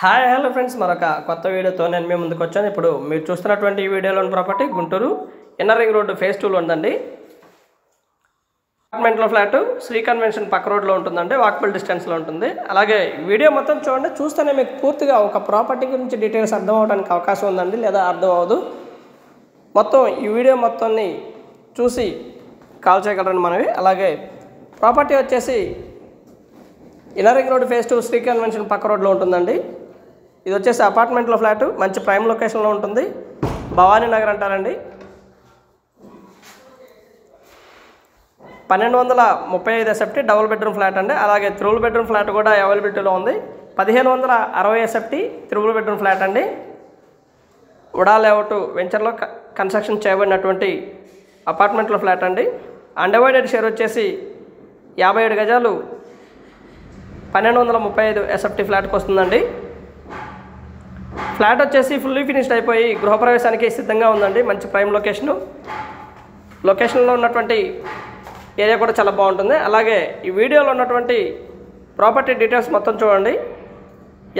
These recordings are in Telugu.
హాయ్ హలో ఫ్రెండ్స్, మరొక కొత్త వీడియోతో నేను మీ ముందుకు వచ్చాను. ఇప్పుడు మీరు చూస్తున్నటువంటి ఈ వీడియోలోని property Guntur inner ring road phase 2లో ఉందండి. అపార్ట్మెంట్లో ఫ్లాట్ శ్రీ కన్వెన్షన్ పక్క రోడ్లో ఉంటుందండి, వాకబుల్ డిస్టెన్స్లో ఉంటుంది. అలాగే వీడియో మొత్తం చూడండి, చూస్తేనే మీకు పూర్తిగా ఒక ప్రాపర్టీ గురించి డీటెయిల్స్ అర్థం అవడానికి అవకాశం ఉందండి, లేదా అర్థం అవ్వదు. మొత్తం ఈ వీడియో మొత్తాన్ని చూసి కాల్ చేయగలరని మనవి. అలాగే ప్రాపర్టీ వచ్చేసి inner ring road phase 2 Sri convention పక్క రోడ్లో ఉంటుందండి. ఇది వచ్చేసి అపార్ట్మెంట్లో ఫ్లాట్, మంచి ప్రైమ్ లొకేషన్లో ఉంటుంది. భవానీ నగర్ అంటారండి. 1235 ఎస్ఎఫ్టీ డబుల్ బెడ్రూమ్ ఫ్లాట్ అండి. అలాగే త్రిబుల్ బెడ్రూమ్ ఫ్లాట్ కూడా అవైలబిలిటీలో ఉంది. 1560 ఎస్ఎఫ్టీ త్రిబుల్ బెడ్రూమ్ ఫ్లాట్ అండి. ఉడా లేఅవుట్ వెంచర్లో కన్స్ట్రక్షన్ చేయబడినటువంటి అపార్ట్మెంట్లో ఫ్లాట్ అండి. అన్డివైడెడ్ షేర్ వచ్చేసి 57 గజాలు 1235 ఎస్ఎఫ్టీ ఫ్లాట్కి వస్తుందండి. ఫ్లాట్ వచ్చేసి ఫుల్లీ ఫినిష్డ్ అయిపోయి గృహప్రవేశానికి సిద్ధంగా ఉందండి. మంచి ప్రైమ్ లొకేషన్లో ఉన్నటువంటి ఏరియా కూడా చాలా బాగుంటుంది. అలాగే ఈ వీడియోలో ఉన్నటువంటి ప్రాపర్టీ డీటెయిల్స్ మొత్తం చూడండి.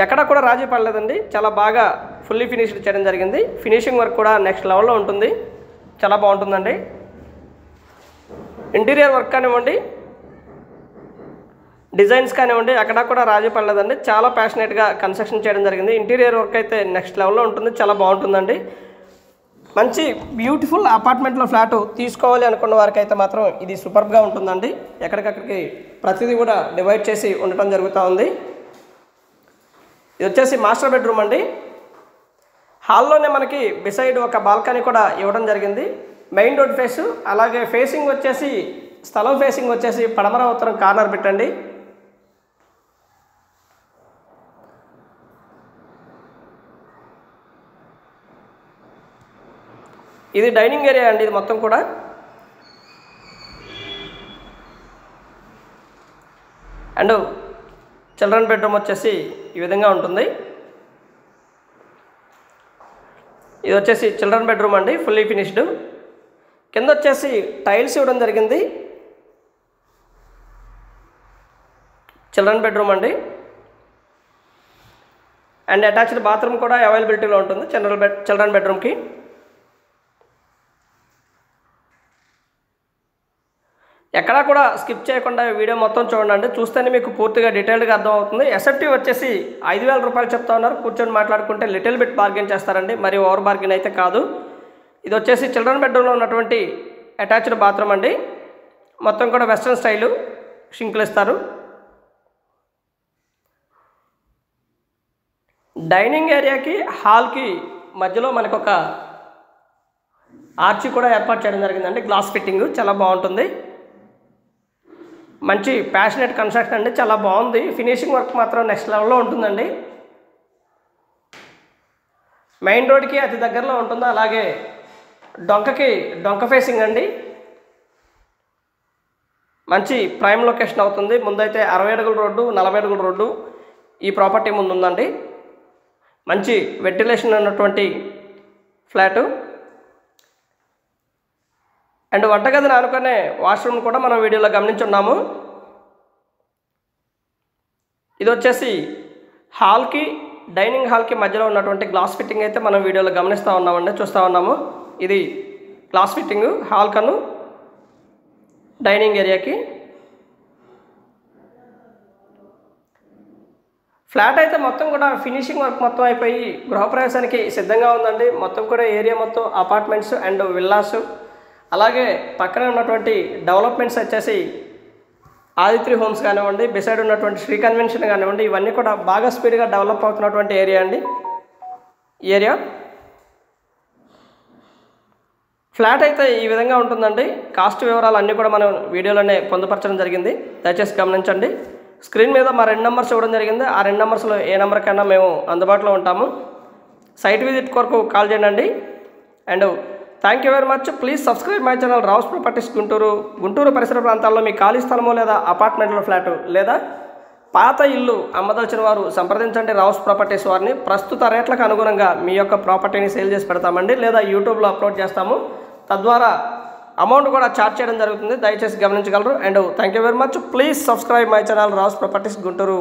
ఎక్కడ కూడా రాజీ పడలేదండి, చాలా బాగా ఫుల్లీ ఫినిష్డ్ చేయడం జరిగింది. ఫినిషింగ్ వర్క్ కూడా నెక్స్ట్ లెవెల్లో ఉంటుంది, చాలా బాగుంటుందండి. ఇంటీరియర్ వర్క్ కానివ్వండి, డిజైన్స్ కానివ్వండి, అక్కడ కూడా రాజీ పడలేదండి. చాలా ప్యాషనేట్గా కన్స్ట్రక్షన్ చేయడం జరిగింది. ఇంటీరియర్ వర్క్ అయితే నెక్స్ట్ లెవెల్లో ఉంటుంది, చాలా బాగుంటుందండి. మంచి బ్యూటిఫుల్ అపార్ట్మెంట్లో ఫ్లాట్ తీసుకోవాలి అనుకున్న వారికి అయితే మాత్రం ఇది సూపర్గా ఉంటుందండి. ఎక్కడికక్కడికి ప్రతిదీ కూడా డివైడ్ చేసి ఉండటం జరుగుతూ ఉంది. ఇది వచ్చేసి మాస్టర్ బెడ్రూమ్ అండి. హాల్లోనే మనకి బిసైడ్ ఒక బాల్కనీ కూడా ఇవ్వడం జరిగింది. మెయిన్ రోడ్ ఫేస్, అలాగే ఫేసింగ్ వచ్చేసి స్థలం ఫేసింగ్ వచ్చేసి పడమర ఉత్తరం కార్నర్ పెట్టండి. ఇది డైనింగ్ ఏరియా అండి, ఇది మొత్తం కూడా. అండ్ చిల్డ్రన్ బెడ్రూమ్ వచ్చేసి ఈ విధంగా ఉంటుంది. ఇది వచ్చేసి చిల్డ్రన్ బెడ్రూమ్ అండి, ఫుల్లీ ఫినిష్డ్. కింద వచ్చేసి టైల్స్ ఇవ్వడం జరిగింది. చిల్డ్రన్ బెడ్రూమ్ అండి. అండ్ అటాచ్డ్ బాత్రూమ్ కూడా అవైలబిలిటీలో ఉంటుంది చిల్డ్రన్ బెడ్రూమ్కి. ఎక్కడా కూడా స్కిప్ చేయకుండా వీడియో మొత్తం చూడండి, చూస్తేనే మీకు పూర్తిగా డీటెయిల్డ్గా అర్థమవుతుంది. ఎస్ఎఫ్టీ వచ్చేసి 5000 రూపాయలు చెప్తా ఉన్నారు. కూర్చొని మాట్లాడుకుంటే లిటిల్ బిట్ బార్గెన్ చేస్తారండి, మరి ఓవర్ బార్గెన్ అయితే కాదు. ఇది వచ్చేసి చిల్డ్రన్ బెడ్రూమ్లో ఉన్నటువంటి అటాచ్డ్ బాత్రూమ్ అండి. మొత్తం కూడా వెస్ట్రన్ స్టైలు షింకులు ఇస్తారు. డైనింగ్ ఏరియాకి హాల్కి మధ్యలో మనకు ఒక ఆర్చి కూడా ఏర్పాటు చేయడం జరిగిందండి. గ్లాస్ ఫిట్టింగ్ చాలా బాగుంటుంది. మంచి ప్యాషనేట్ కన్స్ట్రక్షన్ అండి, చాలా బాగుంది. ఫినిషింగ్ వర్క్ మాత్రం నెక్స్ట్ లెవెల్లో ఉంటుందండి. మెయిన్ రోడ్కి అతి దగ్గరలో ఉంటుంది. అలాగే డొంక ఫేసింగ్ అండి. మంచి ప్రైమ్ లొకేషన్ అవుతుంది. ముందైతే 60 అడుగుల రోడ్డు, 40 అడుగుల రోడ్డు ఈ ప్రాపర్టీ ముందు ఉందండి. మంచి వెంటిలేషన్ ఉన్నటువంటి ఫ్లాటు. అండ్ వంటగదిని ఆనుకునే వాష్రూమ్ కూడా మనం వీడియోలో గమనించున్నాము. ఇది వచ్చేసి హాల్కి డైనింగ్ హాల్కి మధ్యలో ఉన్నటువంటి గ్లాస్ ఫిట్టింగ్ అయితే మనం వీడియోలో గమనిస్తూ ఉన్నామండి, చూస్తూ ఉన్నాము. ఇది గ్లాస్ ఫిట్టింగ్ హాల్ కను డైనింగ్ ఏరియాకి. ఫ్లాట్ అయితే మొత్తం కూడా ఫినిషింగ్ వర్క్ మొత్తం అయిపోయి గృహప్రవేశానికి సిద్ధంగా ఉందండి. మొత్తం కూడా ఏరియా మొత్తం అపార్ట్మెంట్స్ అండ్ విల్లాస్, అలాగే పక్కనే ఉన్నటువంటి డెవలప్మెంట్స్ వచ్చేసి ఆదిత్రి హోమ్స్ కానివ్వండి, బిసైడ్ ఉన్నటువంటి శ్రీ కన్వెన్షన్ కానివ్వండి, ఇవన్నీ కూడా బాగా స్పీడ్గా డెవలప్ అవుతున్నటువంటి ఏరియా అండి. ఏరియా ఫ్లాట్ అయితే ఈ విధంగా ఉంటుందండి. కాస్ట్ వివరాలు అన్నీ కూడా మనం వీడియోలోనే పొందుపరచడం జరిగింది, దయచేసి గమనించండి. స్క్రీన్ మీద మా 2 నెంబర్స్ ఇవ్వడం జరిగింది. ఆ 2 నెంబర్స్లో ఏ నెంబర్కైనా మేము అందుబాటులో ఉంటాము. సైట్ విజిట్ కొరకు కాల్ చేయండి. And thank you very much. Please subscribe my channel Rao's properties Guntur పరిసర ప్రాంతాల్లో మీ ఖాళీ స్థలమో లేదా అపార్ట్మెంట్లో ఫ్లాటు లేదా పాత ఇల్లు అమ్మదలిచిన వారు సంప్రదించండి రావ్స్ ప్రాపర్టీస్ వారిని. ప్రస్తుత రేట్లకు అనుగుణంగా మీ యొక్క ప్రాపర్టీని సేల్ చేసి పెడతామండి, లేదా యూట్యూబ్లో అప్లోడ్ చేస్తాము. తద్వారా అమౌంట్ కూడా ఛార్జ్ చేయడం జరుగుతుంది, దయచేసి గమనించగలరు. And thank you very much. Please subscribe my channel Rao's properties Guntur.